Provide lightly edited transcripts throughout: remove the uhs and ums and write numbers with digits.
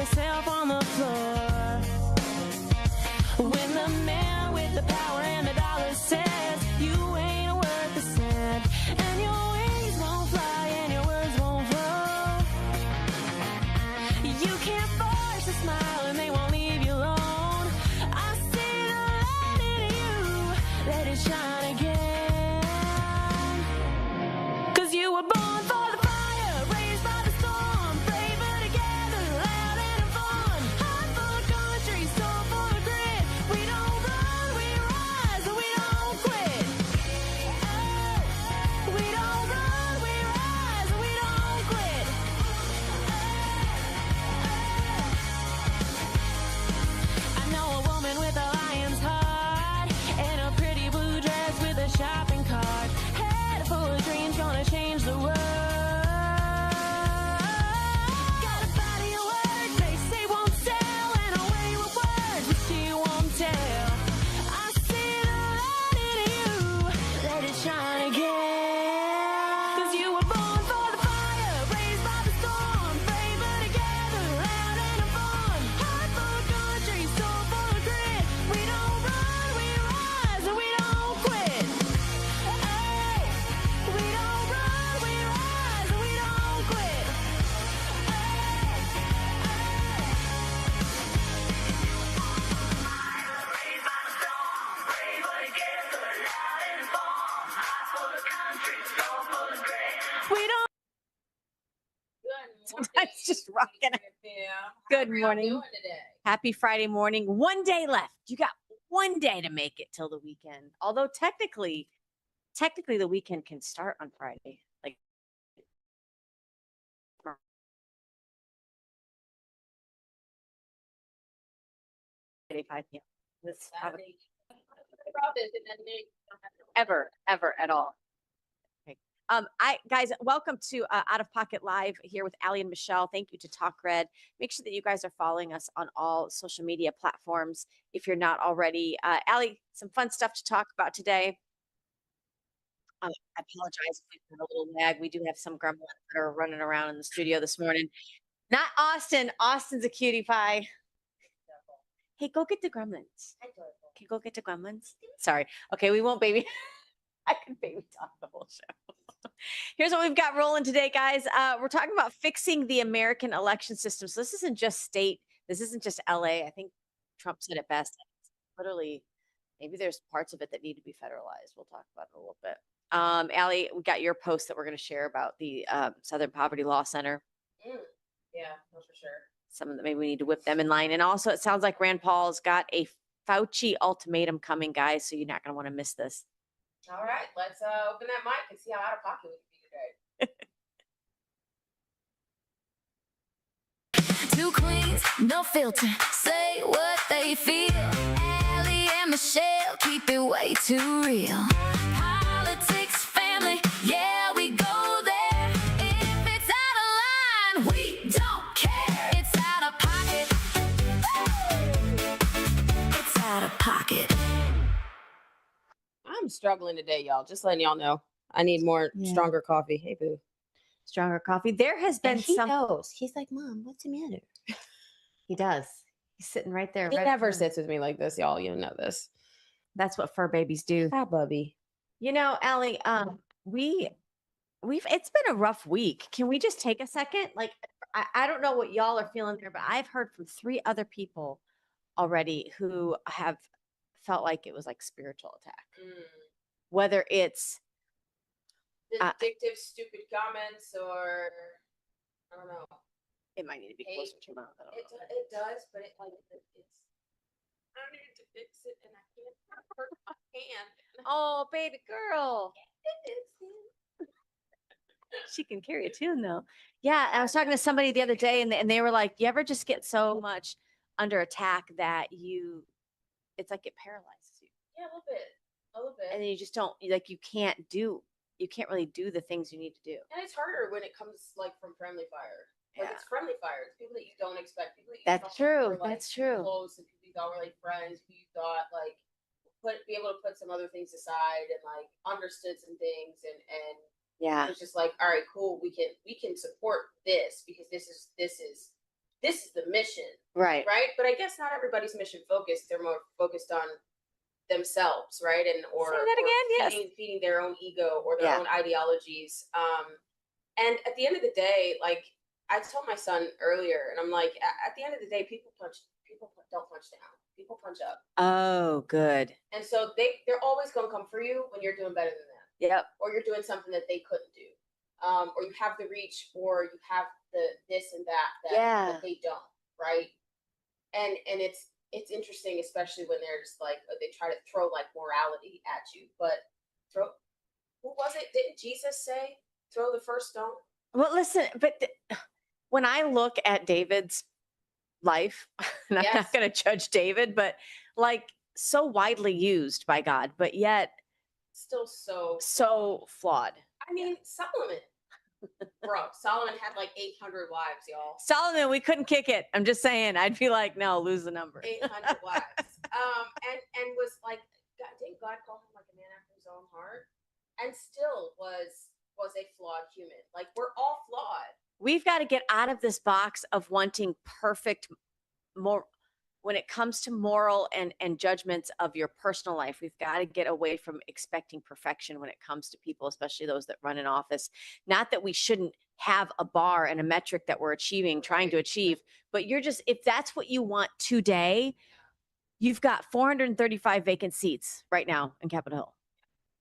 yourself on the floor. When the man with the power and the dollar says you ain't worth a cent, and your wings won't fly and your words won't flow, you can't force a smile and they won't leave you alone. I see the light in you, let it shine again. 'Cause you were born for the fire, raised by the storm, braver together, loud and fun. Heart full of country, soul full of grit. We don't run, we rise, and we don't quit. Oh, we don't run, we rise, and we don't quit. I know a woman with a lion's heart and a pretty blue dress with a shopping cart. Head full of dreams, gonna change the world. Got a body of words they say won't sell, and a way with words that she won't tell. I see the light in you, let it shine again. 'Cause you were born for the fire, raised by the storm, braver together, loud and fun. Heart full of country, soul full of grit. We don't run, we rise, and we don't quit. Hey, we don't run, we rise, and we don't quit. We don't. Sometimes just rocking it. Good morning. Happy Friday morning. One day left. You got one day to make it till the weekend. Although technically the weekend can start on Friday. Like Friday, 5 p.m. This probably ever at all. Okay. Guys, welcome to Out of Pocket Live here with Allie and Michelle. Thank you to Talk Red. Make sure that you guys are following us on all social media platforms if you're not already. Allie, some fun stuff to talk about today. I apologize if we had a little lag. We do have some gremlins that are running around in the studio this morning. Not Austin. Austin's a cutie pie. Hey, go get the gremlins. Okay, go get the gremlins. Sorry. Okay, we won't baby. I can baby talk the whole show. Here's what we've got rolling today, guys. We're talking about fixing the American election system. So this isn't just state. This isn't just LA. I think Trump said it best. It's literally, maybe there's parts of it that need to be federalized. We'll talk about it a little bit. Allie, we got your post that we're going to share about the Southern Poverty Law Center. Yeah, no, for sure. Some of them, maybe we need to whip them in line. And also, it sounds like Rand Paul's got a Fauci ultimatum coming, guys. So you're not going to want to miss this. All right, let's open that mic and see how out of pocket we can be today. Two queens, no filter, say what they feel. Allie and Michelle keep it way too real. Politics, family, yeah, we go there. If it's out of line, we don't care. It's out of pocket. It's out of pocket. I'm struggling today, y'all. Just letting y'all know. I need more stronger coffee. Hey, boo. Stronger coffee. There has been he some. knows. He's like, Mom, what's the matter? He does. He's sitting right there. He right never there. sits with me like this, y'all. You know this. That's what fur babies do. Hi, Bubby. You know, Allie, we've it's been a rough week. Can we just take a second? Like, I don't know what y'all are feeling there, but I've heard from 3 other people already who have felt like it was like spiritual attack. Whether it's Addictive, stupid comments, or I don't know. it might need to be Hate. closer to your mouth. I don't know. It does, but it's I don't need to fix it, and I can't hurt my hand. Oh, baby girl. She can carry a tune though. Yeah, I was talking to somebody the other day, and they were like, "You ever just get so much under attack that it's like it paralyzes you, Yeah, a little bit. and then you just don't like you can't really do the things you need to do." And it's harder when it comes like from friendly fire. Like Yeah. it's friendly fire. It's people that you don't expect. People that you That's thought true. were, like, That's true. Close, and people you thought were like friends. Who you thought like be able to put some other things aside and like understood some things, and Yeah. it's just like, all right, cool. We can support this because this is this is the mission, Right. right? But I guess not everybody's mission focused. They're more focused on themselves, right? And Say that again, yes. feeding their own ego or their Yeah. own ideologies. And at the end of the day, like I told my son earlier, and I'm like, at the end of the day, people don't punch down. People punch up. Oh, good. And so they're always going to come for you when you're doing better than them, Yep. or you're doing something that they couldn't do, or you have the reach, or you have the this and that they don't, right? And it's interesting, especially when they're just like they try to throw like morality at you, but who was it? Didn't Jesus say throw the first stone? Well, listen, but when I look at David's life, and I'm not Yes. going to judge David, but like so widely used by God, but yet Still so flawed. I mean, Solomon, bro, Solomon had like 800 wives, y'all. Solomon, we couldn't kick it. I'm just saying, I'd be like, no, lose the number. 800 wives. And was like, didn't God call him like a man after his own heart? And still was a flawed human. Like we're all flawed. We've got to get out of this box of wanting perfect more when it comes to moral and judgments of your personal life. We've got to get away from expecting perfection when it comes to people, especially those that run in office. Not that we shouldn't have a bar and a metric that we're trying to achieve, but you're just, if that's what you want today, you've got 435 vacant seats right now in Capitol Hill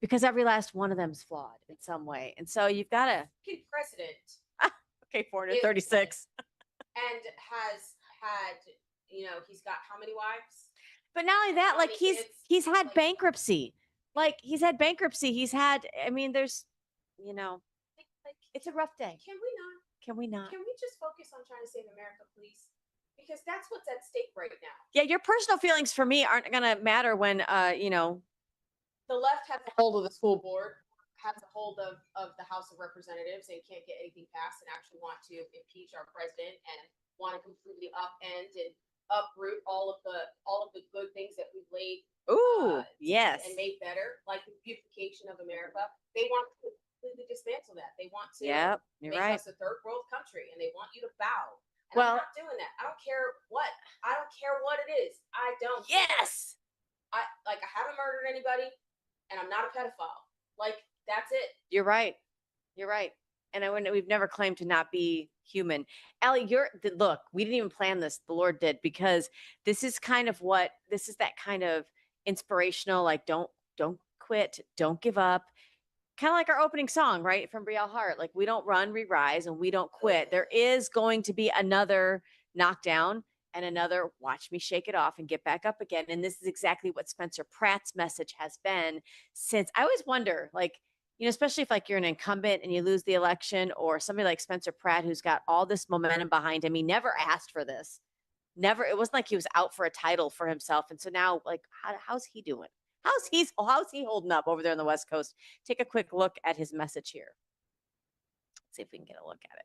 because every last one of them is flawed in some way. And so you've got to, President. okay, 436. And has had, he's got how many wives? But not only that, How like many he's kids? had Like- bankruptcy. Like he's had bankruptcy. He's had, I mean, there's, Like, it's a rough day. can we not? Can we not? Can we just focus on trying to save America, please? Because that's what's at stake right now. Yeah, your personal feelings for me aren't going to matter when, The left has a hold of the school board, has a hold of the House of Representatives, and can't get anything passed, and actually want to impeach our president and want to completely upend and uproot all of the good things that we've laid yes. and made better, like the beautification of America. They want to completely dismantle that. They want to Yep, you're make right. us a third world country, and they want you to bow. And Well- I'm not doing that. I don't care what it is. I don't. care. Yes. I haven't murdered anybody, and I'm not a pedophile. Like that's it. You're right. You're right. And we've never claimed to not be human. Allie, look, we didn't even plan this. The Lord did, because this is that kind of inspirational, like don't quit, don't give up. Kind of like our opening song, right? From Brielle Hart. Like we don't run, we rise, and we don't quit. There is going to be another knockdown and another watch me shake it off and get back up again. And this is exactly what Spencer Pratt's message has been since. I always wonder, like, especially if like you're an incumbent and you lose the election, or somebody like Spencer Pratt, who's got all this momentum behind him. He never asked for this. Never. It wasn't like he was out for a title for himself. And so now, like, how's he doing? How's he holding up over there on the West Coast? Take a quick look at his message here. Let's see if we can get a look at it.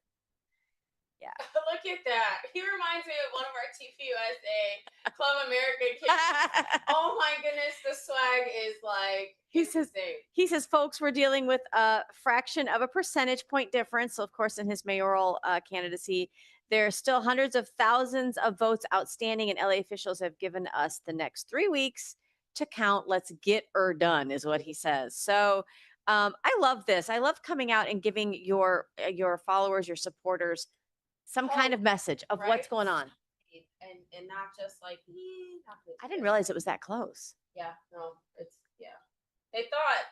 Yeah. Look at that. He reminds me of one of our TPUSA Club America kids. Oh my goodness, the swag is like He says, folks, we're dealing with a fraction of a percentage point difference. So, of course, in his mayoral candidacy, there are still hundreds of thousands of votes outstanding, and LA officials have given us the next 3 weeks to count. Let's get her done, is what he says. So I love this. I love coming out and giving your followers, your supporters, some kind of message of what's going on. And not just like, I didn't realize it was that close. Yeah, no, they thought.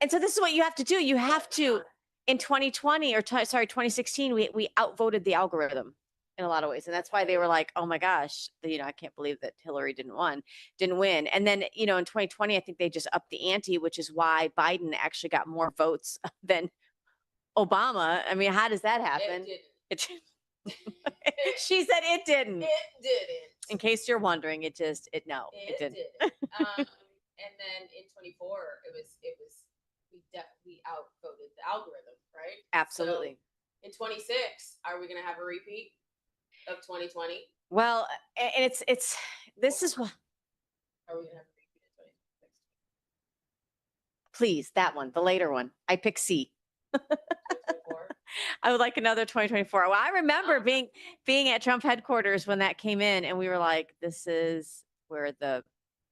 And so this is what you have to do. You have to, in 2020 or 2016, we outvoted the algorithm in a lot of ways. And that's why they were like, oh my gosh, I can't believe that Hillary didn't win. And then, in 2020, I think they just upped the ante, which is why Biden actually got more votes than Obama. I mean, how does that happen? It didn't. She said it didn't. It didn't. In case you're wondering, it didn't. It didn't. And then in 24, we outvoted the algorithm, right? Absolutely. So in 26, are we going to have a repeat of 2020? Well, and this is what. Are we going to have a repeat of 2026? Please, that one, the later one. I pick C. 2024? I would like another 2024. Well, I remember being at Trump headquarters when that came in, and we were like, this is where the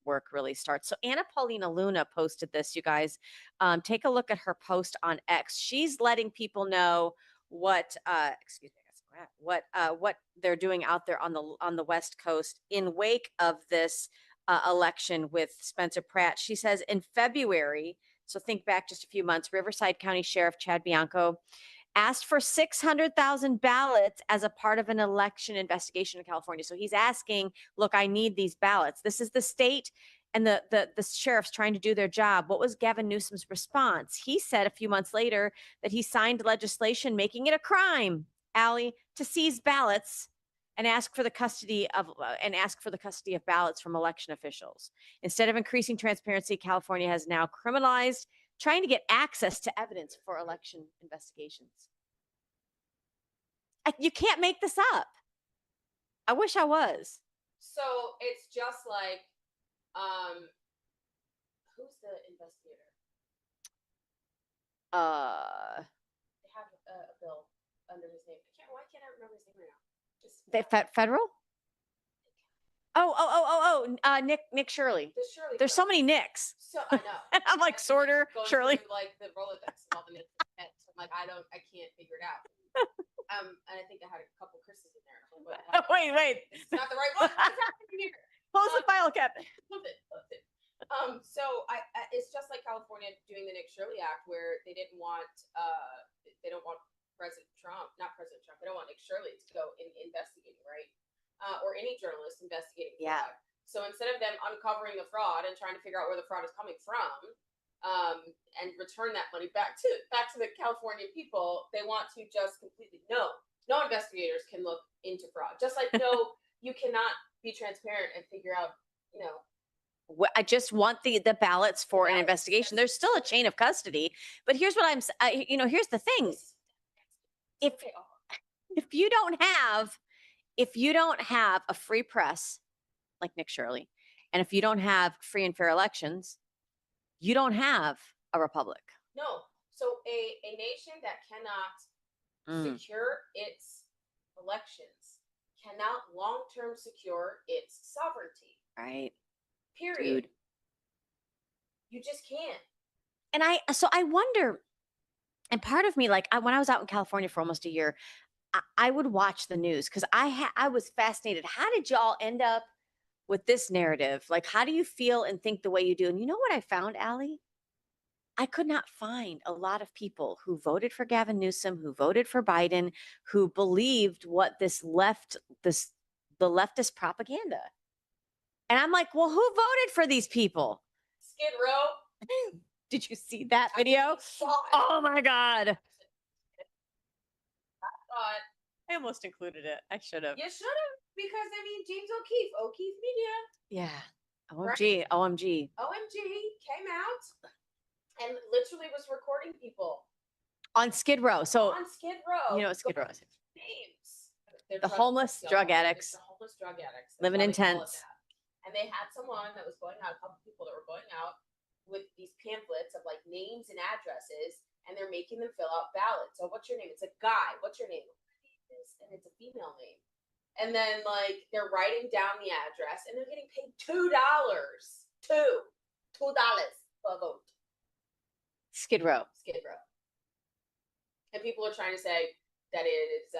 work really starts. So Anna Paulina Luna posted this, you guys. Take a look at her post on X. She's letting people know what excuse me, what they're doing out there on the West Coast in wake of this election with Spencer Pratt. She says in February, so think back just a few months, Riverside County Sheriff Chad Bianco asked for 600,000 ballots as a part of an election investigation in California. So he's asking, look, I need these ballots. This is the state and the sheriff's trying to do their job. What was Gavin Newsom's response? He said a few months later that he signed legislation making it a crime, Allie, to seize ballots and ask for the custody of ballots from election officials. Instead of increasing transparency, California has now criminalized trying to get access to evidence for election investigations. You can't make this up. I wish I was. So it's just like, who's the investigator? They have a bill under his name. Why can't I remember his name right now? Just Federal? Nick Shirley. the Shirley. There's so many Nicks. So I know. And I'm like, Sorter, Going Shirley. through, like the Rolodex and all the Nicks. So I'm like, I can't figure it out. And I think I had a couple Chris's in there. Wait. It's not the right one. What's happening here? Close the file cabinet. Flip it. So it's just like California doing the Nick Shirley Act, where they don't want President Trump. They don't want Nick Shirley to go in investigating, right? Or any journalist investigating fraud. Yeah. So instead of them uncovering the fraud and trying to figure out where the fraud is coming from, and return that money back to the California people, they want to just completely no investigators can look into fraud. Just like no, you cannot be transparent and figure out, I just want the ballots for an investigation. There's still a chain of custody, but here's what here's the thing. If you don't have a free press like Nick Shirley, and if you don't have free and fair elections, you don't have a republic. No. So a nation that cannot secure its elections cannot long-term secure its sovereignty. Right. Period. Dude. You just can't. And I wonder, and part of me, like when I was out in California for almost a year, I would watch the news because I was fascinated. How did y'all end up with this narrative? Like, how do you feel and think the way you do? And you know what I found, Allie? I could not find a lot of people who voted for Gavin Newsom, who voted for Biden, who believed what the leftist propaganda. And I'm like, well, who voted for these people? Skid Row. Did you see that video? Oh my God. I almost included it. I should have. You should have, because James O'Keefe Media. Yeah. OMG. Came out and literally was recording people on Skid Row. So on Skid Row. You know what Skid Row is? Names. The homeless drug addicts. The homeless drug addicts. Living in tents. And they had someone that was going out, a couple people that were going out with these pamphlets of like names and addresses, and they're making them fill out ballots. So what's your name? It's a guy. What's your name? And it's a female name. And then like they're writing down the address and they're getting paid $2. $2 for a vote. Skid Row. And people are trying to say that it's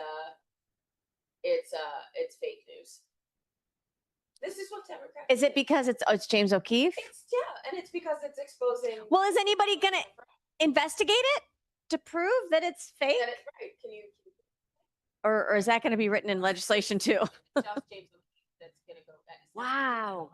fake news. This is what Democrats. Is it because it's James O'Keefe? And it's because it's exposing. Well, is anybody gonna investigate it to prove that it's fake? That it's right. Can you or is that going to be written in legislation too? Just James O'Keefe that's going to go. Wow.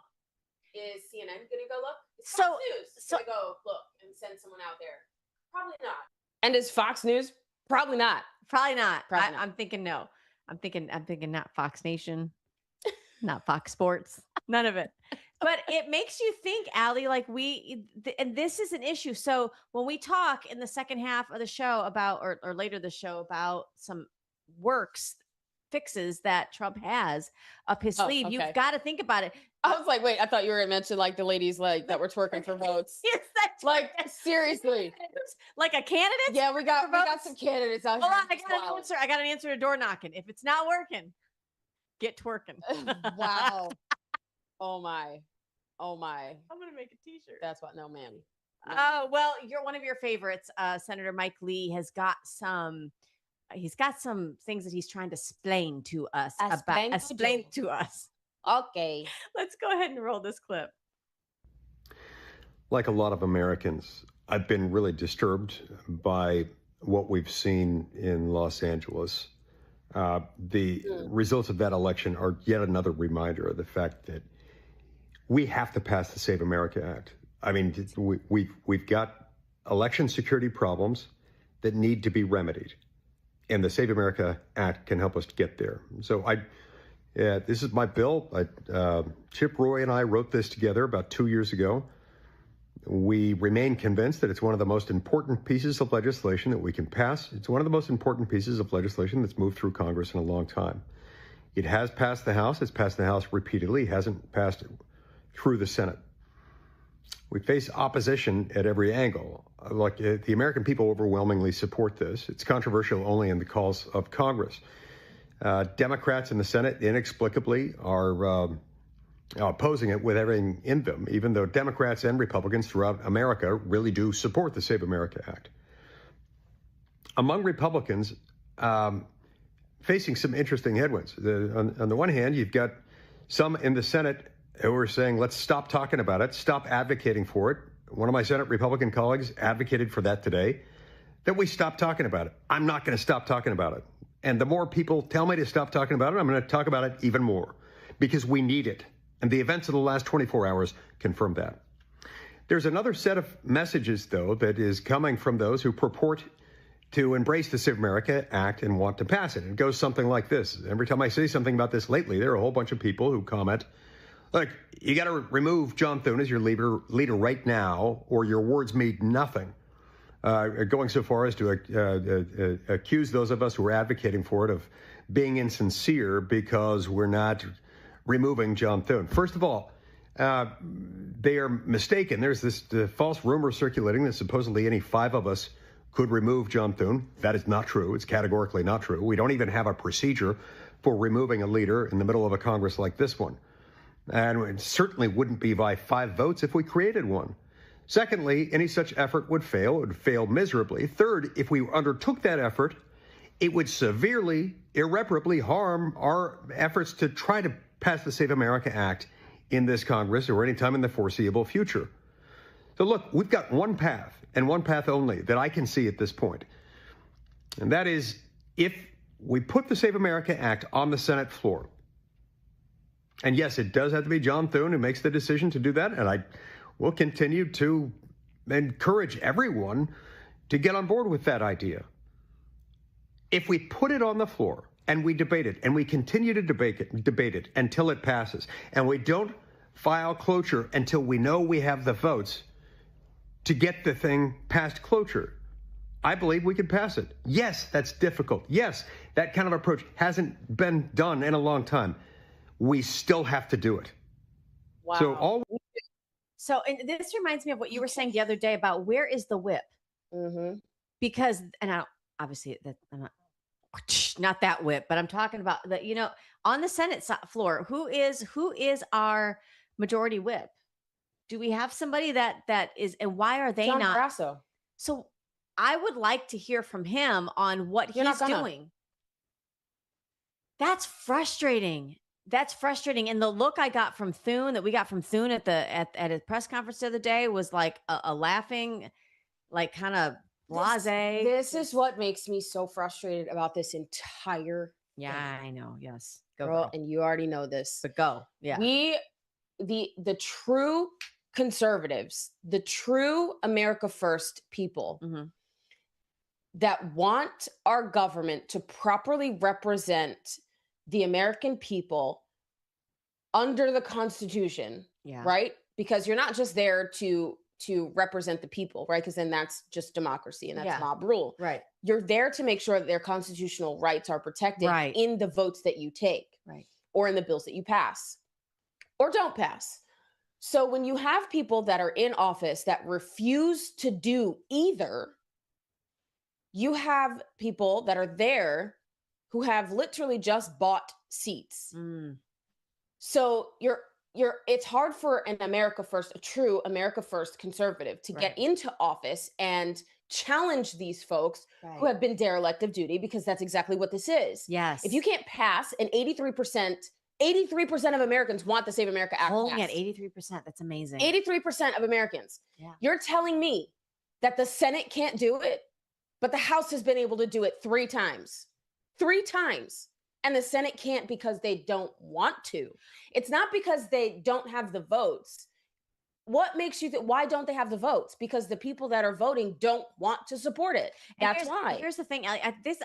Is CNN going to go look? Is So- Fox News going to go look and send someone out there? Probably not. And is Fox News? Probably not. Probably not. Probably not. I'm thinking no. I'm thinking not Fox Nation, not Fox Sports, none of it. But it makes you think, Allie, like and this is an issue. So when we talk in the second half of the show about, or later the show about some works, fixes that Trump has up his Oh, sleeve. okay. You've got to think about it. I was like, wait, I thought you were gonna mention like the ladies like that were twerking for votes. Yes, that's Like seriously. like a candidate. Yeah, we got votes? some candidates out Hold here. on, I just got an wild. answer. I got an answer to door knocking. If it's not working, get twerking. Wow. Oh my. Oh my. I'm gonna make a T-shirt. That's what. No, ma'am. No. Oh well, you're one of your favorites. Senator Mike Lee has got some. He's got some things that he's trying to explain to us Explain about. to Explain do. to us. Okay. Let's go ahead and roll this clip. Like a lot of Americans, I've been really disturbed by what we've seen in Los Angeles. The results of that election are yet another reminder of the fact that we have to pass the Save America Act. I mean, we've got election security problems that need to be remedied, and the Save America Act can help us get there. So this is my bill. Chip Roy and I wrote this together about 2 years ago. We remain convinced that it's one of the most important pieces of legislation that we can pass. It's one of the most important pieces of legislation that's moved through Congress in a long time. It has passed the House. It's passed the House repeatedly. It hasn't passed through the Senate. We face opposition at every angle. Like the American people overwhelmingly support this. It's controversial only in the calls of Congress. Democrats in the Senate inexplicably are opposing it with everything in them, even though Democrats and Republicans throughout America really do support the Save America Act. Among Republicans, facing some interesting headwinds. On the one hand, you've got some in the Senate who are saying, let's stop talking about it, stop advocating for it. One of my Senate Republican colleagues advocated for that today, that we stop talking about it. I'm not going to stop talking about it. And the more people tell me to stop talking about it, I'm going to talk about it even more because we need it. And the events of the last 24 hours confirm that. There's another set of messages, though, that is coming from those who purport to embrace the Save America Act and want to pass it. It goes something like this. Every time I say something about this lately, there are a whole bunch of people who comment, look, you got to remove John Thune as your leader right now, or your words mean nothing. Going so far as to accuse those of us who are advocating for it of being insincere because we're not removing John Thune. First of all, they are mistaken. There's this false rumor circulating that supposedly any five of us could remove John Thune. That is not true. It's categorically not true. We don't even have a procedure for removing a leader in the middle of a Congress like this one. And it certainly wouldn't be by 5 votes if we created one. Secondly, any such effort would fail. It would fail miserably. Third, if we undertook that effort, it would severely, irreparably harm our efforts to try to pass the Save America Act in this Congress or any time in the foreseeable future. So look, we've got one path and one path only that I can see at this point. And that is if we put the Save America Act on the Senate floor. And yes, it does have to be John Thune who makes the decision to do that. And I will continue to encourage everyone to get on board with that idea. If we put it on the floor and we debate it and we continue to debate it until it passes, and we don't file cloture until we know we have the votes to get the thing past cloture, I believe we could pass it. Yes, that's difficult. Yes, that kind of approach hasn't been done in a long time. We still have to do it. Wow. So, and this reminds me of what you were saying the other day about where is the whip? Mm-hmm. Because, and I don't, obviously that I'm not that whip, but I'm talking about that, on the Senate floor, who is our majority whip? Do we have somebody that is, and why are they John not? Barrasso. So I would like to hear from him on what You're he's not gonna. doing. That's frustrating. That's frustrating. And the look I got from Thune, that we got from Thune at his press conference the other day, was like a laughing, like kind of blasé. This is what makes me so frustrated about this entire Yeah, I know. Yes. Go, girl, girl. and you already know this. But go. Yeah. The true conservatives, the true America First people Mhm. that want our government to properly represent the American people under the Constitution, Yeah. right? Because you're not just there to to represent the people, right? Because then that's just democracy and that's Yeah. mob rule. Right. You're there to make sure that their constitutional rights are protected Right. in the votes that you take, Right. or in the bills that you pass or don't pass. So when you have people that are in office that refuse to do either, you have people that are there who have literally just bought seats. Mm. So it's hard for an America First, a true America First conservative to get into office and challenge these folks who have been derelict of duty, because that's exactly what this is. Yes. If you can't pass, and 83% of Americans want the Save America Act Polling at passed. 83%. That's amazing. 83% of Americans. Yeah. You're telling me that the Senate can't do it, but the House has been able to do it 3 times. 3 times. And the Senate can't because they don't want to. It's not because they don't have the votes. What makes you think, why don't they have the votes? Because the people that are voting don't want to support it. That's why. Here's the thing. I think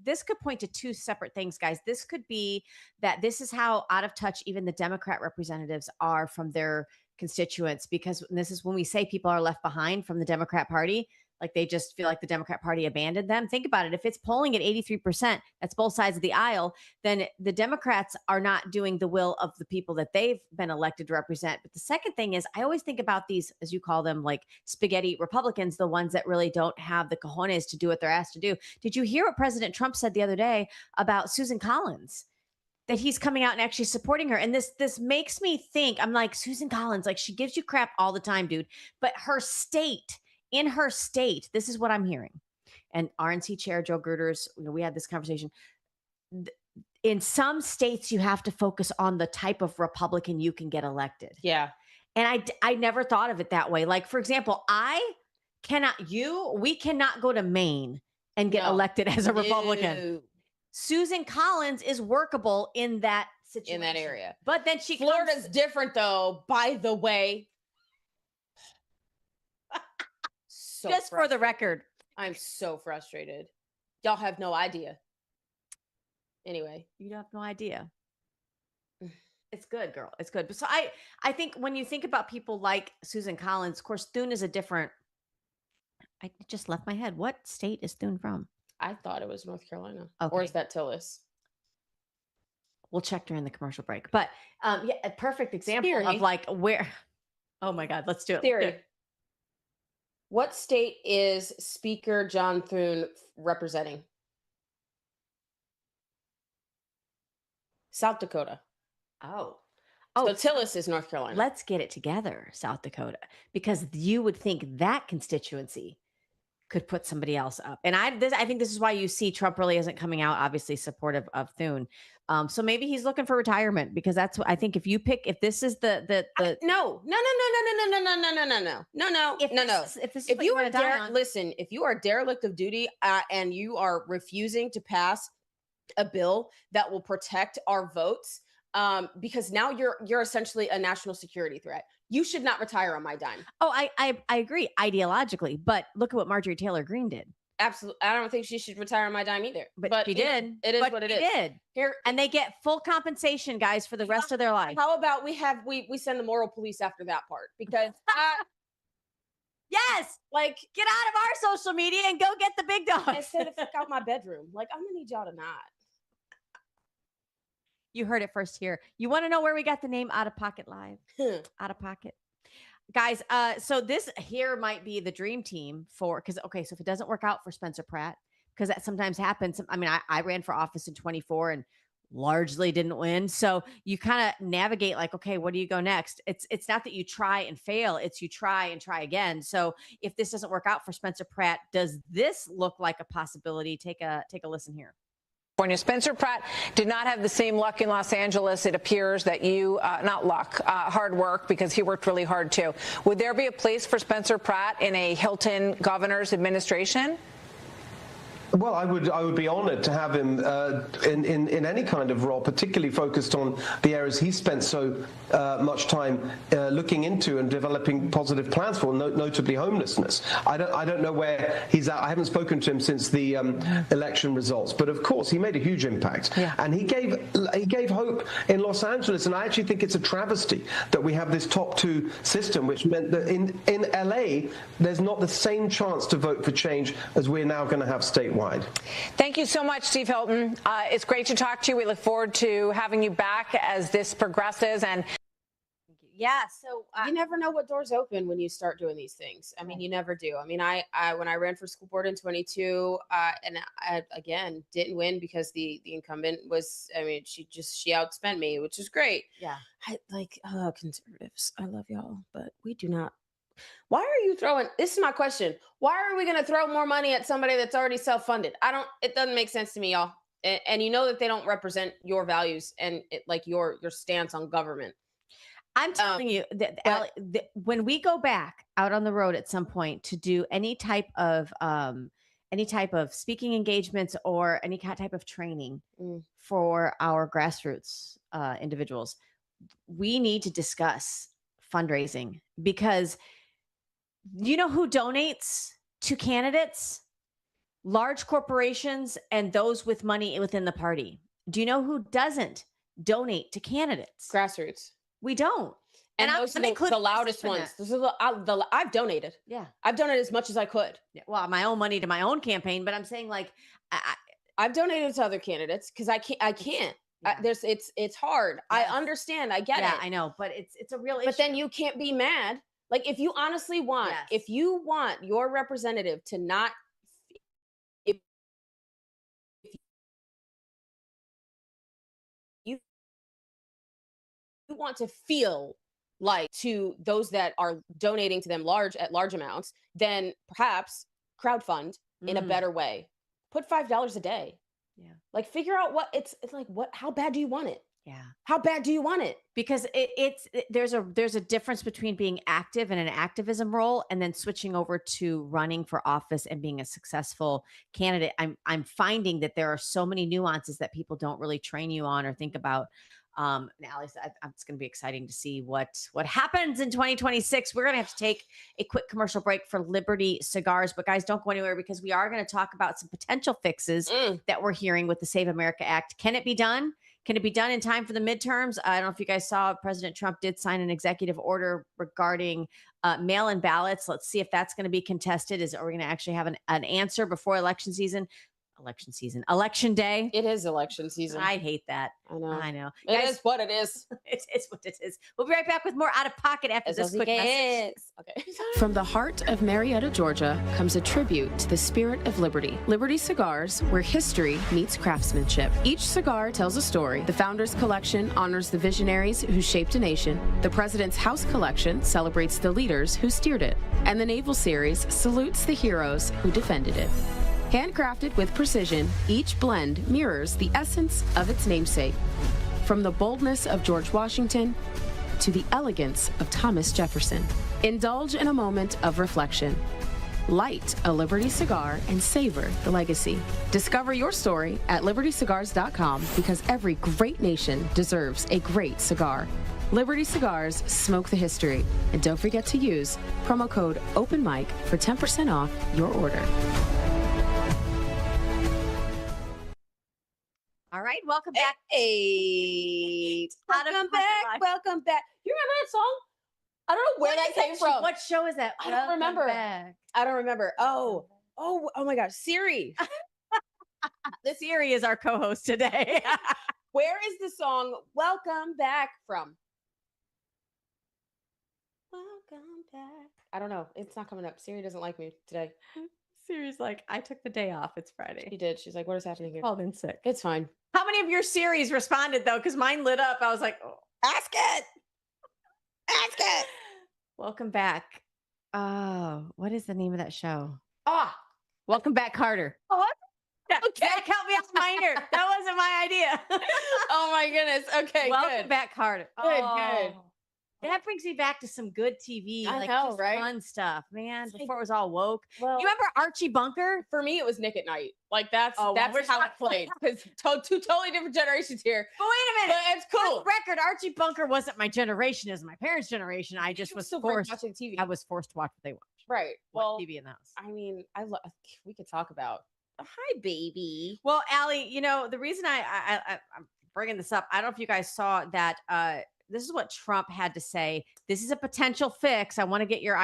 this could point to 2 separate things, guys. This could be that this is how out of touch even the Democrat representatives are from their constituents, because this is when we say people are left behind from the Democrat Party. Like they just feel like the Democrat Party abandoned them. Think about it. If it's polling at 83%, that's both sides of the aisle, then the Democrats are not doing the will of the people that they've been elected to represent. But the second thing is, I always think about these, as you call them, like spaghetti Republicans, the ones that really don't have the cojones to do what they're asked to do. Did you hear what President Trump said the other day about Susan Collins? That he's coming out and actually supporting her. And this makes me think, I'm like, Susan Collins, like she gives you crap all the time, dude. But in her state, this is what I'm hearing. And RNC Chair Joe Gerters, we had this conversation. In some states, you have to focus on the type of Republican you can get elected. Yeah. And I never thought of it that way. Like, for example, we cannot go to Maine and get elected as a Republican. No. Susan Collins is workable in that situation. In that area. But then Florida's different though, by the way. So just for the record. I'm so frustrated. Y'all have no idea. Anyway. You have no idea. It's good, girl. It's good. So I think when you think about people like Susan Collins, of course, Thune is a different. I just left my head. What state is Thune from? I thought it was North Carolina. Okay. Or is that Tillis? We'll check during the commercial break. But yeah, a perfect example Theory. of like where. Oh my God, let's do it. Theory. What state is Speaker John Thune representing? South Dakota. Oh, So Tillis is North Carolina. let's get it together, South Dakota, because you would think that constituency could put somebody else up. And I think this is why you see Trump really isn't coming out, obviously supportive of Thune. So maybe he's looking for retirement, because that's what I think. If this is the No. If you are if you are derelict of duty and you are refusing to pass a bill that will protect our votes, because now you're essentially a national security threat. You should not retire on my dime. Oh, I agree ideologically, but look at what Marjorie Taylor Greene did. Absolutely, I don't think she should retire on my dime either. But she did. It is what it is. Did. Here, And they get full compensation, guys, for the rest of their life. how about we send the moral police after that part, because Yes, like get out of our social media and go get the big dogs. and send the fuck out my bedroom. Like, I'm gonna need y'all to not. You heard it first here. You want to know where we got the name Out of Pocket Live? Out of Pocket. Guys, so this here might be the dream team so if it doesn't work out for Spencer Pratt, because that sometimes happens. I mean, I ran for office in 24 and largely didn't win. So you kind of navigate like, okay, what do you go next? It's not that you try and fail, it's you try and try again. So if this doesn't work out for Spencer Pratt, does this look like a possibility? Take a listen here. Spencer Pratt did not have the same luck in Los Angeles. It appears that not luck, hard work, because he worked really hard too. Would there be a place for Spencer Pratt in a Hilton governor's administration? Well, I would be honoured to have him in any kind of role, particularly focused on the areas he spent so much time looking into and developing positive plans for, notably homelessness. I don't know where he's at. I haven't spoken to him since the election results, but of course he made a huge impact, and he gave hope in Los Angeles. And I actually think it's a travesty that we have this top two system, which meant that in LA there's not the same chance to vote for change as we're now going to have statewide. Thank you so much, Steve Hilton. It's great to talk to you. We look forward to having you back as this progresses. And yeah, so you never know what doors open when you start doing these things. I mean, you never do. I mean, I when I ran for school board in 22, and I again didn't win because the incumbent was, I mean, she outspent me, which is great. Yeah. I like conservatives. I love y'all, but we do not. Why are you throwing, this is my question. Why are we going to throw more money at somebody that's already self-funded? It doesn't make sense to me, y'all. And you know that they don't represent your values and like your stance on government. I'm telling you that when we go back out on the road at some point to do any type of speaking engagements or any type of training for our grassroots individuals, we need to discuss fundraising, because you know who donates to candidates? Large corporations and those with money within the party. Do you know who doesn't donate to candidates? Grassroots. We don't. And those are the loudest ones. I've donated. Yeah. I've donated as much as I could. Yeah. Well, my own money to my own campaign, but I'm saying like I've donated to other candidates because I can't. Yeah. It's hard. Yes. I understand. I get it. Yeah, I know, but it's a real issue. But then you can't be mad. Like if you honestly want, if you want your representative to not, if you want to feel like to those that are donating to them at large amounts, then perhaps crowdfund in a better way. Put $5 a day. Yeah. Like figure out what it's like, how bad do you want it? Yeah. How bad do you want it? Because there's a difference between being active in an activism role and then switching over to running for office and being a successful candidate. I'm finding that there are so many nuances that people don't really train you on or think about. Now, it's going to be exciting to see what happens in 2026. We're going to have to take a quick commercial break for Liberty Cigars, but guys, don't go anywhere because we are going to talk about some potential fixes that we're hearing with the Save America Act. Can it be done? Can it be done in time for the midterms? I don't know if you guys saw, President Trump did sign an executive order regarding mail-in ballots. Let's see if that's going to be contested. Are we going to actually have an answer before election day? It is election season. I hate that. I know. Guys, It is what it is. It is what it is. We'll be right back with more Out of Pocket after this quick message. Okay. From the heart of Marietta, Georgia, comes a tribute to the spirit of liberty. Liberty Cigars, where history meets craftsmanship. Each cigar tells a story. The Founders Collection honors the visionaries who shaped a nation. The President's House Collection celebrates the leaders who steered it. And the Naval Series salutes the heroes who defended it. Handcrafted with precision, each blend mirrors the essence of its namesake. From the boldness of George Washington to the elegance of Thomas Jefferson. Indulge in a moment of reflection. Light a Liberty cigar and savor the legacy. Discover your story at libertycigars.com, because every great nation deserves a great cigar. Liberty Cigars, smoke the history. And don't forget to use promo code OpenMic for 10% off your order. All right, welcome back. Hey, welcome back. Welcome back. You remember that song? I don't know where that came from. What show is that? I don't remember. I don't remember. Oh my gosh, Siri. Siri is our co-host today. Where is the song "Welcome Back" from? Welcome back. I don't know. It's not coming up. Siri doesn't like me today. Siri's like, I took the day off. It's Friday. She did. She's like, what is happening here? Called in sick. It's fine. How many of your Siris responded though? Because mine lit up. I was like, oh. Ask it. Ask it. Welcome back. Oh, what is the name of that show? Welcome Back, Carter. Oh, okay. Zach, help me out, minor. That wasn't my idea. Oh my goodness. Okay, Welcome back, Carter. Good. That brings me back to some good TV, I like know, just right? fun stuff, man. It's like- Before it was all woke. Well, You remember Archie Bunker? for me, it was Nick at Night. Like that's Oh, that's we're how it talking- played. Because two totally different generations here. But wait a But minute. it's For cool. the record, Archie Bunker wasn't my generation; it was my parents' generation. I just was still great forced. watching TV. I was forced to watch what they watched. Right. Watch Well, TV in the house. I mean, we could talk about. Hi, baby. Well, Allie, you know the reason I'm bringing this up. I don't know if you guys saw that. This is what Trump had to say. This is a potential fix. I want to get your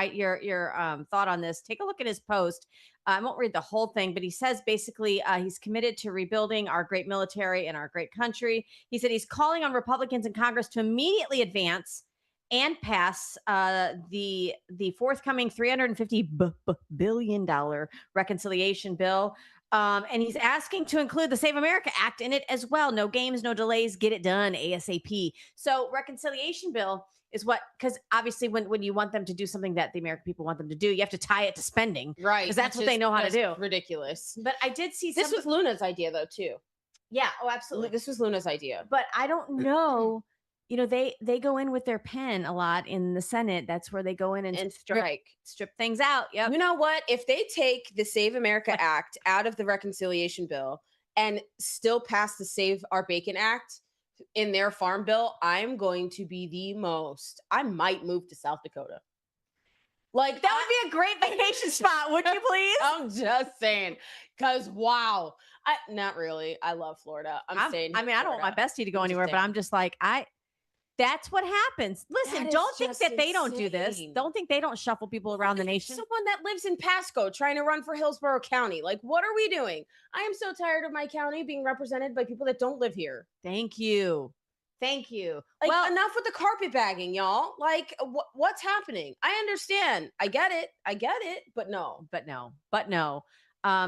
thought on this. Take a look at his post. I won't read the whole thing, but he says basically he's committed to rebuilding our great military and our great country. He said he's calling on Republicans in Congress to immediately advance and pass the forthcoming $350 billion reconciliation bill. And he's asking to include the Save America Act in it as well. No games, no delays, get it done ASAP. So reconciliation bill is what, because obviously when you want them to do something that the American people want them to do, you have to tie it to spending. Right. Because that's what they know how to do. Ridiculous. But I did see This was Luna's idea, though, too. yeah, oh, absolutely. This was Luna's idea. But I don't know. You know, they go in with their pen a lot in the Senate. That's where they go in and strip things out. Yep. You know what? If they take the Save America Act out of the reconciliation bill and still pass the Save Our Bacon Act in their farm bill, I'm going to be I might move to South Dakota. Like That would be a great vacation spot, would you please? I'm just saying, because wow, not really. I love Florida. I'm saying. I mean, I don't want my bestie to go anywhere, but I'm just like, that's what happens. Listen, That is don't think just that they don't do this. insane. Don't think they don't shuffle people around the nation. Someone that lives in Pasco trying to run for Hillsborough County. Like, what are we doing? I am so tired of my county being represented by people that don't live here. Thank you. Thank you. Like, well, enough with the carpet bagging, y'all. Like, what's happening? I understand. I get it. But no.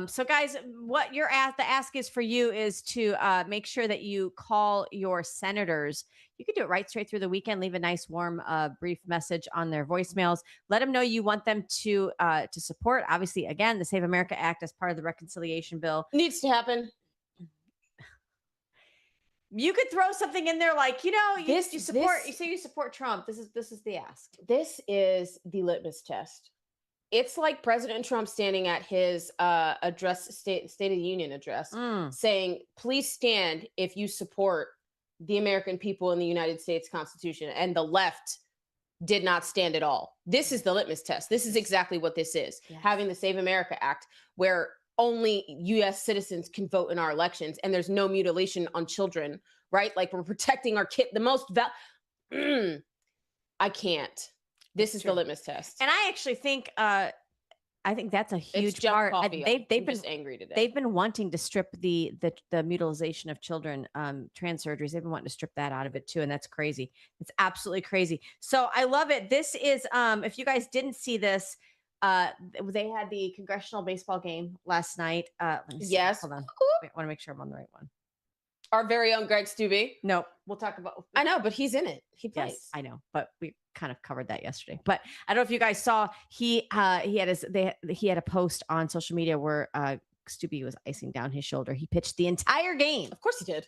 So guys, what the ask is for you is to make sure that you call your senators. You can do it right straight through the weekend. Leave a nice, warm, brief message on their voicemails. Let them know you want them to support. Obviously, again, the Save America Act as part of the reconciliation bill Needs to happen. You could throw something in there like, you know, you say you support Trump. This is the ask. This is the litmus test. It's like President Trump standing at his State of the Union address saying, please stand if you support the American people in the United States Constitution. And the left did not stand at all. This is the litmus test. This is exactly what this is. Yes. Having the Save America Act, where only U.S. citizens can vote in our elections, and there's no mutilation on children, right? Like, we're protecting our kid. The most I can't. This is the litmus test. And I actually think I think that's a huge It's junk part. coffee. They've been just angry today. They've been wanting to strip the mutilization of children, trans surgeries. They've been wanting to strip that out of it too, and that's crazy. It's absolutely crazy. So I love it. This is if you guys didn't see this, they had the congressional baseball game last night. Let me see. Yes. Hold on. Wait, I want to make sure I'm on the right one. Our very own Greg Stubbe. No, we'll talk about. I know, but he's in it. He plays. Yes, I know, but we kind of covered that yesterday. But I don't know if you guys saw he had a post on social media where Stubbe was icing down his shoulder. He pitched the entire game. Of course he did.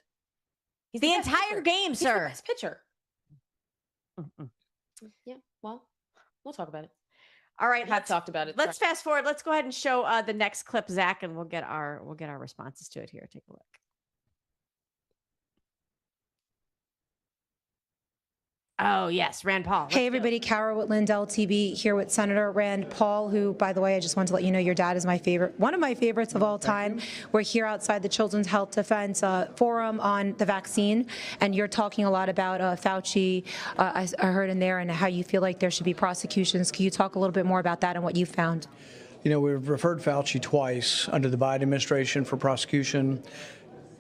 He's the entire game, He's the sir. best pitcher. Mm-mm. Yeah. Well, we'll talk about it. All right, I've talked about it. Let's fast forward. Let's go ahead and show the next clip, Zach, and we'll get our responses to it here. Take a look. Oh, yes, Rand Paul. Hey, everybody. Kara with Lindell TV here with Senator Rand Paul, who, by the way, I just want to let you know your dad is my favorite, one of my favorites of all time. We're here outside the Children's Health Defense Forum on the vaccine, and you're talking a lot about Fauci. I heard in there and how you feel like there should be prosecutions. Can you talk a little bit more about that and what you found? You know, we've referred Fauci twice under the Biden administration for prosecution.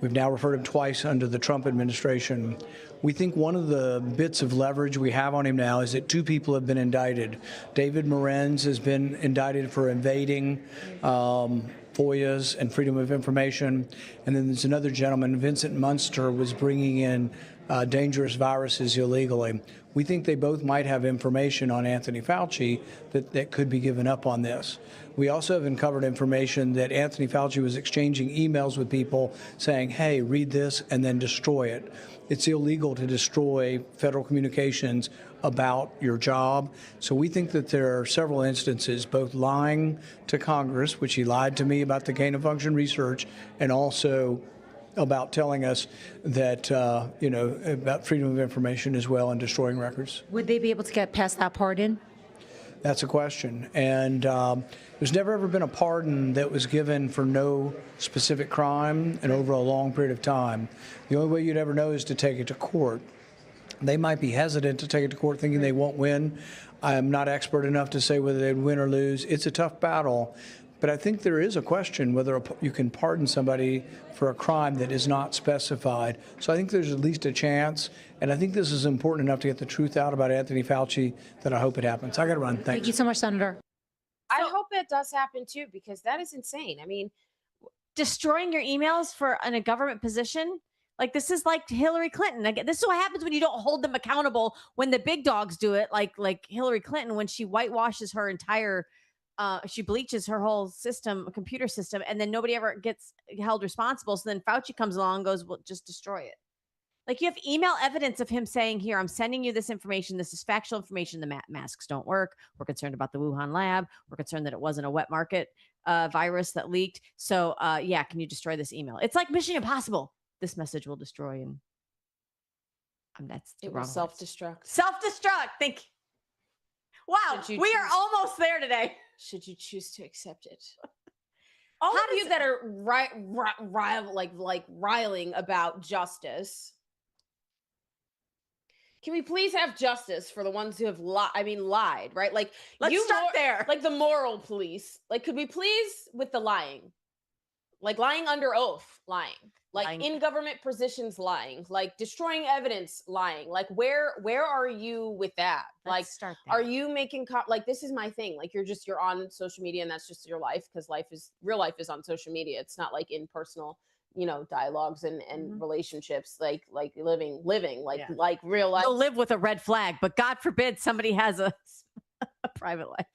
We've now referred him twice under the Trump administration. We think one of the bits of leverage we have on him now is that two people have been indicted. David Morenz has been indicted for invading FOIAs and Freedom of Information. And then there's another gentleman, Vincent Munster, was bringing in dangerous viruses illegally. We think they both might have information on Anthony Fauci that could be given up on this. We also have uncovered information that Anthony Fauci was exchanging emails with people saying, hey, read this and then destroy it. It's illegal to destroy federal communications about your job. So we think that there are several instances, both lying to Congress, which he lied to me about the gain of function research, and also about telling us that, about freedom of information as well and destroying records. Would they be able to get past that pardon? That's a question. And there's never ever been a pardon that was given for no specific crime and over a long period of time. The only way you'd ever know is to take it to court. They might be hesitant to take it to court thinking they won't win. I'm not expert enough to say whether they'd win or lose. It's a tough battle. But I think there is a question whether you can pardon somebody for a crime that is not specified. So I think there's at least a chance. And I think this is important enough to get the truth out about Anthony Fauci that I hope it happens. I got to run. Thanks. Thank you so much, Senator. I hope that does happen too, because that is insane. I mean, Destroying your emails for in a government position, like this is like Hillary Clinton. Again, this is what happens when you don't hold them accountable. When the big dogs do it, like Hillary Clinton, when she whitewashes her entire. She bleaches her whole system, computer system, and then nobody ever gets held responsible. So then Fauci comes along and goes, well, just destroy it. Like you have email evidence of him saying, here, I'm sending you this information. This is factual information. The masks don't work. We're concerned about the Wuhan lab. We're concerned that it wasn't a wet market virus that leaked. So yeah, can you destroy this email? It's like Mission Impossible. This message will destroy. And that's the it wrong will self-destruct. Self-destruct. Thank you. Wow, we are almost there today. Should you choose to accept it? All of you that are riling about justice, can we please have justice for the ones who have lied, right? Like, let's start there. Like the moral police. Like, could we please with the lying? Like lying under oath, lying. Like in government positions, lying. Like destroying evidence, lying. Like where are you with that? Like, start there. are you making like this is my thing? Like you're on social media and that's just your life, because real life is on social media. It's not like in personal, dialogues and relationships, like living like real life. You'll live with a red flag, but God forbid somebody has a private life.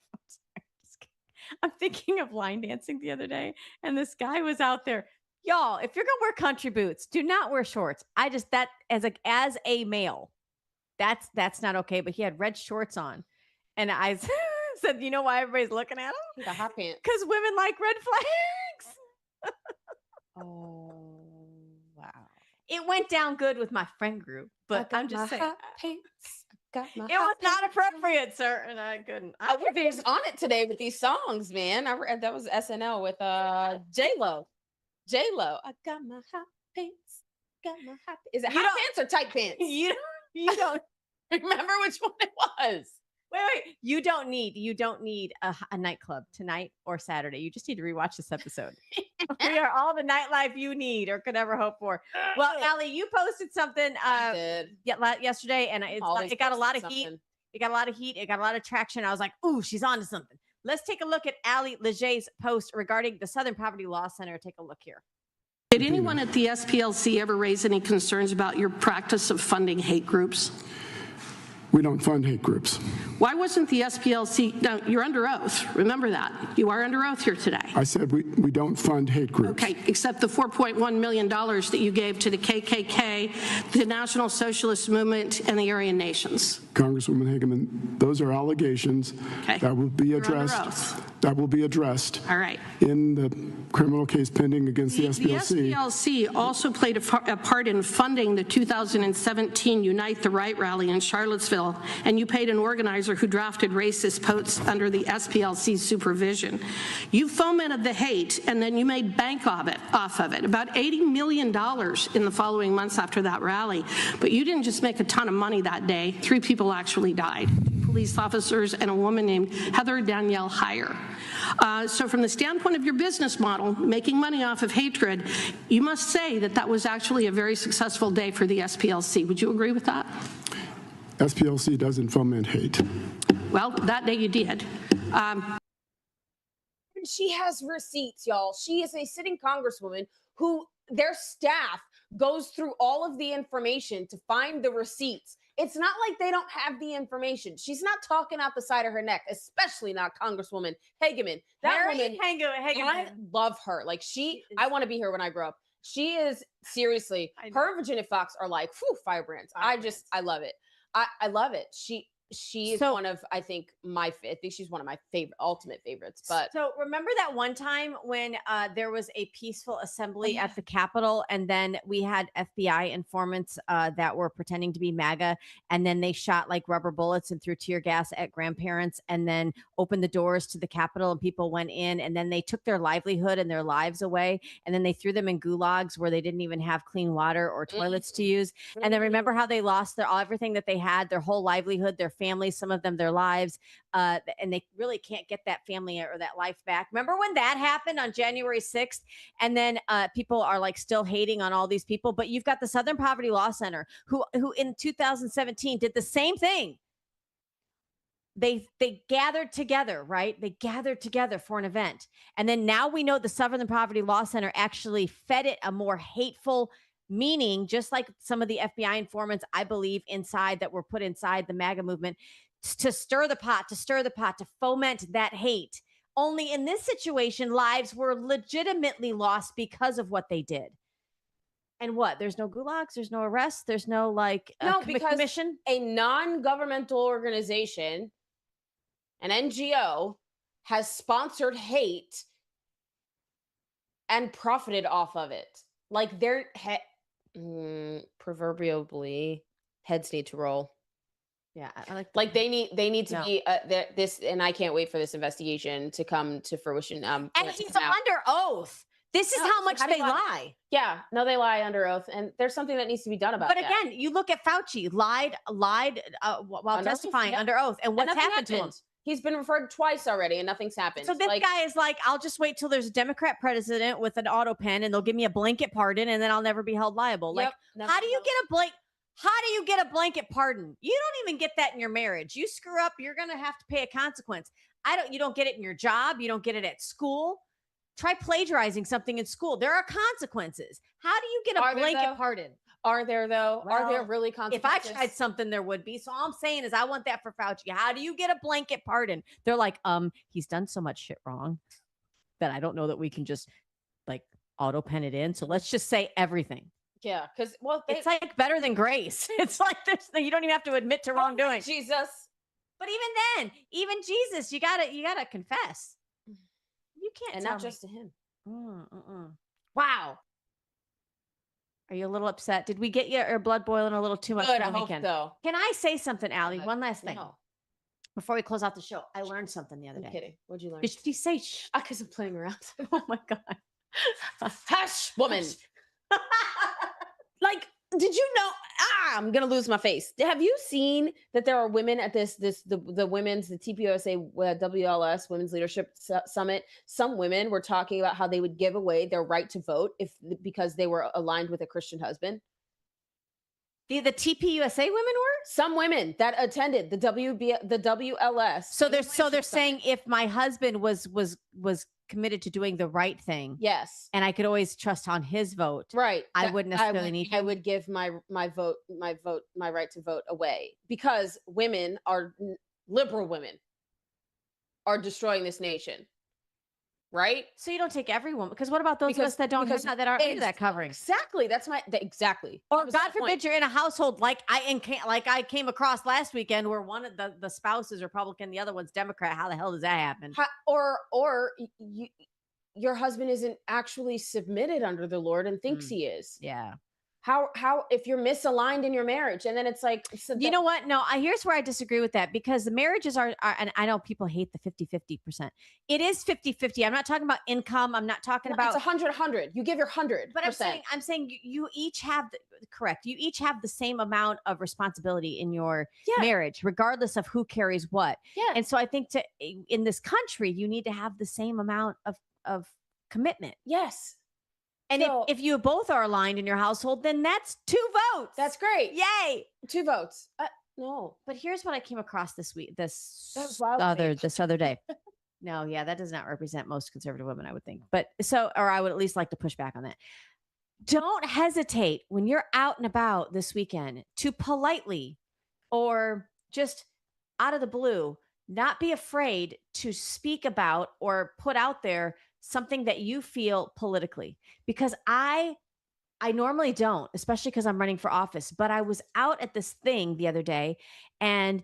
I'm thinking of line dancing the other day, and this guy was out there. Y'all, if you're gonna wear country boots, do not wear shorts. That as a male, that's not okay. But he had red shorts on, and I said, you know why everybody's looking at him? The hot pants. Because women like red flags. Oh wow! It went down good with my friend group, but I'm just saying. Hot pants. It was not appropriate, sir, and I couldn't. I was on it today with these songs, man. That was SNL with J-Lo. I got my hot pants. Got my hot. Is it hot pants or tight pants? You don't remember which one it was. Wait. You don't need a nightclub tonight or Saturday. You just need to rewatch this episode. We are all the nightlife you need or could ever hope for. Well, Allie, you posted something yesterday, and it got a lot of heat. It got a lot of heat. It got a lot of traction. I was like, ooh, she's on to something. Let's take a look at Allie Leger's post regarding the Southern Poverty Law Center. Take a look here. Did anyone at the SPLC ever raise any concerns about your practice of funding hate groups? We don't fund hate groups. Why wasn't the SPLC, no, you're under oath, remember that. You are under oath here today. I said we don't fund hate groups. Okay, except the $4.1 million that you gave to the KKK, the National Socialist Movement, and the Aryan Nations. Congresswoman Hageman, those are allegations that will be addressed. That will be addressed. All right. In the criminal case pending against the SPLC. The SPLC also played a part in funding the 2017 Unite the Right rally in Charlottesville, and you paid an organizer who drafted racist posts under the SPLC's supervision. You fomented the hate, and then you made bank off of it, about $80 million in the following months after that rally. But you didn't just make a ton of money that day. 3 people actually died. Police officers and a woman named Heather Danielle Heyer. So from the standpoint of your business model, making money off of hatred, you must say that was actually a very successful day for the SPLC. Would you agree with that? SPLC doesn't foment hate. Well, that day you did. She has receipts, y'all. She is a sitting congresswoman who their staff goes through all of the information to find the receipts. It's not like they don't have the information. She's not talking out the side of her neck, especially not Congresswoman Hageman. That woman, Hageman. I love her. Like I want to be here when I grow up. She is seriously, her and Virginia Fox are like, whew, firebrands. I love it. I love it. She is one of, I think she's one of my favorite, ultimate favorites. But so remember that one time when there was a peaceful assembly at the Capitol, and then we had FBI informants that were pretending to be MAGA, and then they shot like rubber bullets and threw tear gas at grandparents, and then opened the doors to the Capitol, and people went in, and then they took their livelihood and their lives away, and then they threw them in gulags where they didn't even have clean water or toilets to use. And then remember how they lost everything that they had, their whole livelihood, their families, some of them their lives, and they really can't get that family or that life back. Remember when that happened on January 6th? And then people are like still hating on all these people, but you've got the Southern Poverty Law Center who in 2017 did the same thing. They gathered together, right? They gathered together for an event. And then now we know the Southern Poverty Law Center actually fed it a more hateful meaning, just like some of the FBI informants, I believe, inside that were put inside the MAGA movement to stir the pot, to foment that hate. Only in this situation, lives were legitimately lost because of what they did. And what? There's no gulags, there's no arrests, there's no because commission. A non-governmental organization, an NGO, has sponsored hate and profited off of it. Like they're proverbially heads need to roll. Yeah, I like they need to be this, and I can't wait for this investigation to come to fruition. And he's under oath. This is how much they lie. Yeah, no, they lie under oath, and there's something that needs to be done about But that. again, you look at Fauci, lied while Under testifying oath, under oath, and what's nothing happened to him? He's been referred twice already, and nothing's happened. So this guy is like, I'll just wait till there's a Democrat president with an auto pen, and they'll give me a blanket pardon, and then I'll never be held liable. Yep, like, how do you get a blanket pardon? You don't even get that in your marriage. You screw up, you're gonna have to pay a consequence. You don't get it in your job. You don't get it at school. Try plagiarizing something in school. There are consequences. How do you get a blanket pardon? Are there though? Well, are there really consequences? If I tried something, there would be. So all I'm saying is I want that for Fauci. How do you get a blanket pardon? They're like, he's done so much shit wrong that I don't know that we can just like auto pen it in. So let's just say everything. Yeah, because it's like better than grace. It's like you don't even have to admit to wrongdoing. Jesus. But even Jesus, you gotta confess. You can't, and tell not me. just to him. Wow. Are you a little upset? Did we get your blood boiling a little too much Good, for I the hope weekend? so. Can I say something, Allie? One last thing. No. Before we close out the show, I learned something the other day. I'm kidding. What'd you learn? Did you say shh? Because I'm playing around. Oh my God. Hush, woman. Like, did you know? I'm gonna lose my face. Have you seen that there are women at the TPUSA WLS Women's Leadership Summit? Some women were talking about how they would give away their right to vote because they were aligned with a Christian husband. The TPUSA women were? Some women that attended the WLS. So they're saying if my husband was committed to doing the right thing, yes, and I could always trust on his vote, right, I wouldn't necessarily need. I would give my right to vote away because liberal women are destroying this nation. Right? So you don't take everyone, because what about those of us that aren't into that covering? Exactly. That's exactly. Or God forbid you're in a household like I came across last weekend where one of the spouse is Republican, the other one's Democrat. How the hell does that happen? Your husband isn't actually submitted under the Lord and thinks he is. Yeah. How if you're misaligned in your marriage, and then it's like, you know what? No, here's where I disagree with that, because the marriages are, and I know people hate the 50-50%. It is 50-50. I'm not talking about income. I'm not talking about it's 100. You give your 100%. But I'm saying you each have correct. You each have the same amount of responsibility in your marriage, regardless of who carries what. Yeah. And so I think in this country, you need to have the same amount of commitment. Yes. And if you both are aligned in your household, then that's 2 votes. That's great. Yay. 2 votes. No. But here's what I came across this other day. No, yeah, that does not represent most conservative women, I would think. But or I would at least like to push back on that. don't hesitate when you're out and about this weekend to politely or just out of the blue, not be afraid to speak about or put out there something that you feel politically. Because I normally don't, especially because I'm running for office, but I was out at this thing the other day and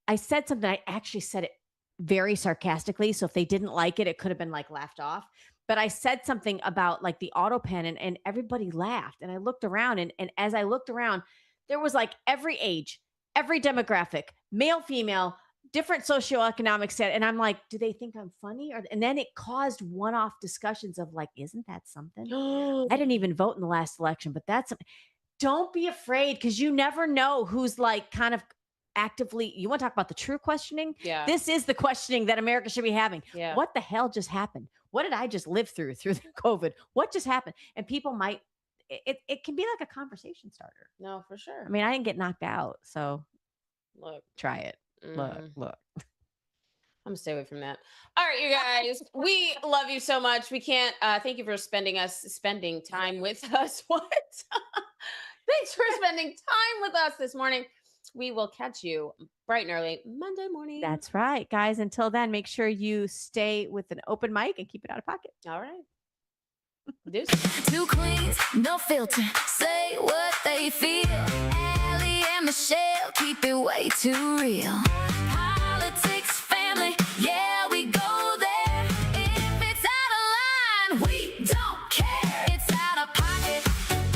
I said something. I actually said it very sarcastically. So if they didn't like it, it could have been like laughed off. But I said something about like the auto pen and everybody laughed. And I looked around and as I looked around, there was like every age, every demographic, male, female, different socioeconomic set. And I'm like, do they think I'm funny? And then it caused one-off discussions of like, isn't that something? I didn't even vote in the last election, but that's, don't be afraid because you never know who's like kind of actively, you want to talk about the true questioning? Yeah. This is the questioning that America should be having. Yeah. What the hell just happened? What did I just live through the COVID? What just happened? And people might, it can be like a conversation starter. No, for sure. I mean, I didn't get knocked out, so Look. try it. Look. I'm gonna stay away from that. All right, you guys, we love you so much. We can't thank you for spending time with us. What? Thanks for spending time with us this morning. We will catch you bright and early Monday morning. That's right, guys. Until then, make sure you stay with an open mic and keep it out of pocket. All right. Two queens, no filter, say what they feel. Allie and Michelle keep it way too real.